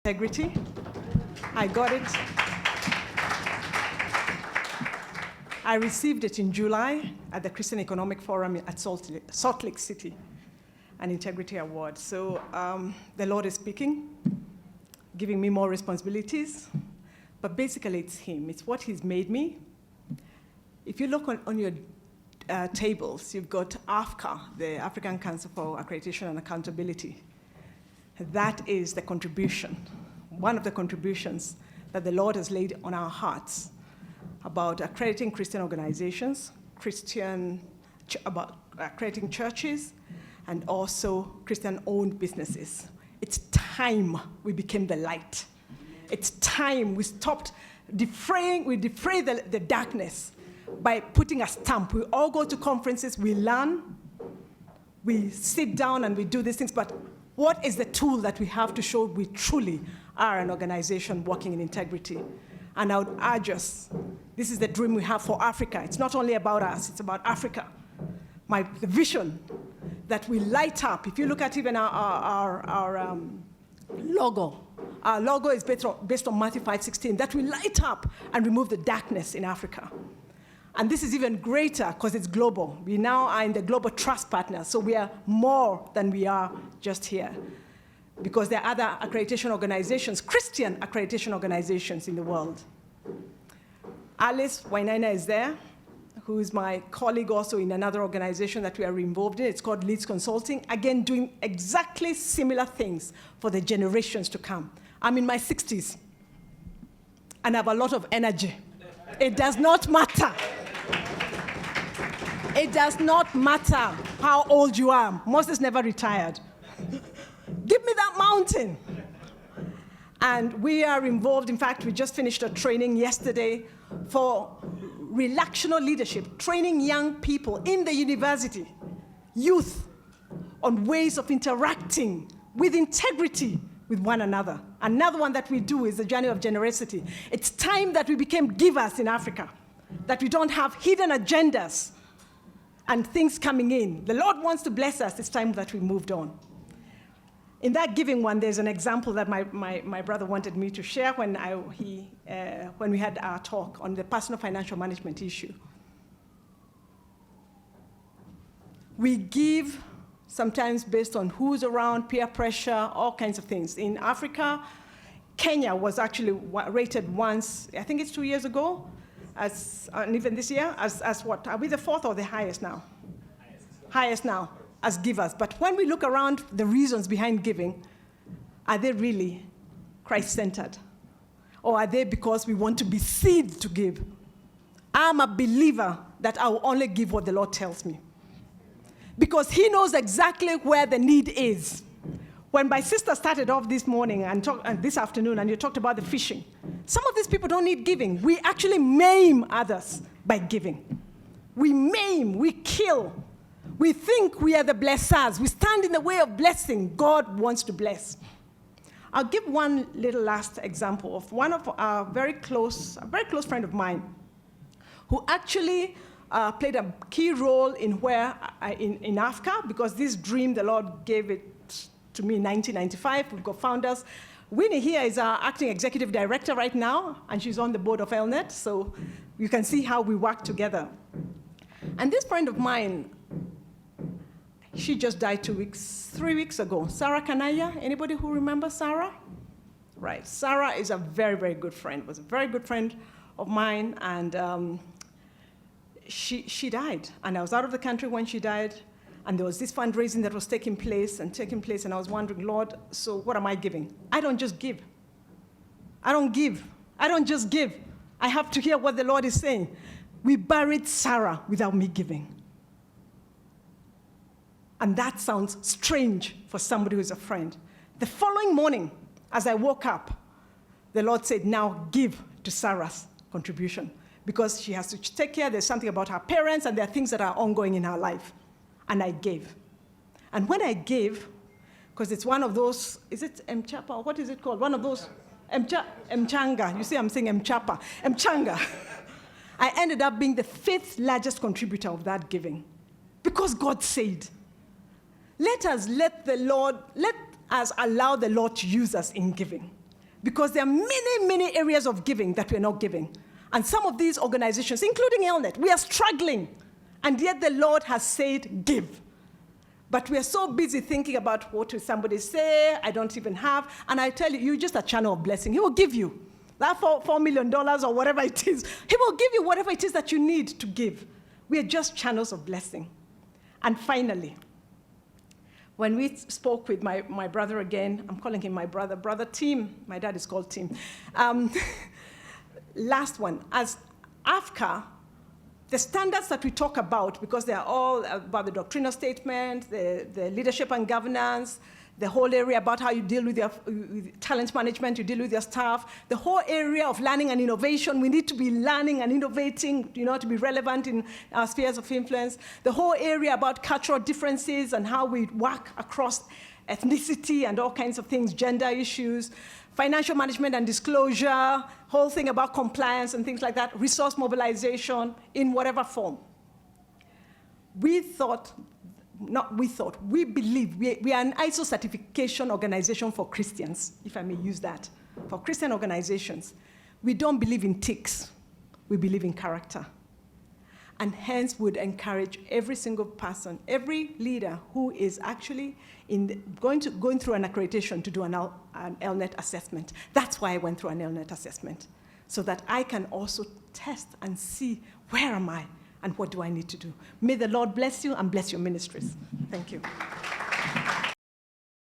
Integrity. I got it. I received it in July at the Christian Economic Forum at Salt Lake City, an Integrity Award. So the Lord is speaking, giving me more responsibilities, but basically it's Him. It's what He's made me. If you look on your tables, you've got AfCAA, the African Council for Accreditation and Accountability. That is the contribution, one of the contributions that the Lord has laid on our hearts about accrediting Christian organizations, about accrediting churches, and also Christian-owned businesses. It's time we became the light. It's time we stopped defraying the darkness by putting a stamp. We all go to conferences, we learn, we sit down and we do these things, but what is the tool that we have to show we truly are an organization working in integrity? And I would urge us, this is the dream we have for Africa. It's not only about us, it's about Africa. The vision that we light up. If you look at even our logo, our logo is based on Matthew 5:16, that we light up and remove the darkness in Africa. And this is even greater because it's global. We now are in the Global Trust Partners, so we are more than we are just here. Because there are other accreditation organizations, Christian accreditation organizations in the world. Alice Wainaina is there, who is my colleague also in another organization that we are involved in. It's called Leeds Consulting, again, doing exactly similar things for the generations to come. I'm in my 60s, and I have a lot of energy. It does not matter. It does not matter how old you are. Moses never retired. Give me that mountain. And we are involved. In fact, we just finished a training yesterday for relational leadership, training young people in the university, youth, on ways of interacting with integrity with one another. Another one that we do is the journey of generosity. It's time that we became givers in Africa, that we don't have hidden agendas and things coming in. The Lord wants to bless us. It's time that we moved on. In that giving one, there's an example that my brother wanted me to share when we had our talk on the personal financial management issue. We give sometimes based on who's around, peer pressure, all kinds of things. In Africa, Kenya was actually rated once, I think it's 2 years ago, and even this year, as what? Are we the fourth or the highest now? Highest now, as givers. But when we look around the reasons behind giving, are they really Christ-centered? Or are they because we want to be seen to give? I'm a believer that I will only give what the Lord tells me, because He knows exactly where the need is. When my sister started off this morning and this afternoon, and you talked about the fishing, some of these people don't need giving. We actually maim others by giving. We maim, we kill. We think we are the blessers. We stand in the way of blessing. God wants to bless. I'll give one little last example of one of a very close friend of mine, who actually played a key role in in AfCAA, because this dream, the Lord gave it to me in 1995. We've got founders. Winnie here is our acting executive director right now, and she's on the board of ELNET, so you can see how we work together. And this friend of mine, she just died 3 weeks ago. Sarah Kanaya, anybody who remembers Sarah? Right, Sarah is a very, very good friend, was a very good friend of mine, and she died. And I was out of the country when she died, and there was this fundraising that was taking place, and I was wondering, Lord, so what am I giving? I don't just give. I don't give. I don't just give. I have to hear what the Lord is saying. We buried Sarah without me giving. And that sounds strange for somebody who's a friend. The following morning, as I woke up, the Lord said, now give to Sarah's contribution, because she has to take care. There's something about her parents, and there are things that are ongoing in her life. And I gave. And when I gave, because it's one of those, is it Mchapa? What is it called? One of those, Mchanga. You see, I'm saying Mchapa. Mchanga. I ended up being the 5th largest contributor of that giving, because God said, let us allow the Lord to use us in giving. because there are many, many areas of giving that we're not giving. And some of these organizations, including ELNET, we are struggling. And yet the Lord has said, give. But we are so busy thinking about what will somebody say, I don't even have. And I tell you, you're just a channel of blessing. He will give you that $4 million or whatever it is. He will give you whatever it is that you need to give. We are just channels of blessing. And finally, when we spoke with my brother again, I'm calling him my brother Tim. My dad is called Tim. Last one, as AfCAA, the standards that we talk about, because they are all about the doctrinal statement, the leadership and governance, the whole area about how you deal with your talent management, you deal with your staff, the whole area of learning and innovation. We need to be learning and innovating, to be relevant in our spheres of influence. The whole area about cultural differences and how we work across ethnicity and all kinds of things, gender issues, financial management and disclosure, whole thing about compliance and things like that, resource mobilization in whatever form. We believe we are an ISO certification organization for Christians, if I may use that, for Christian organizations. We don't believe in ticks. We believe in character. And hence would encourage every single person, every leader who is actually going through an accreditation to do an ELNET assessment. That's why I went through an ELNET assessment, so that I can also test and see where am I and what do I need to do. May the Lord bless you and bless your ministries. Thank you.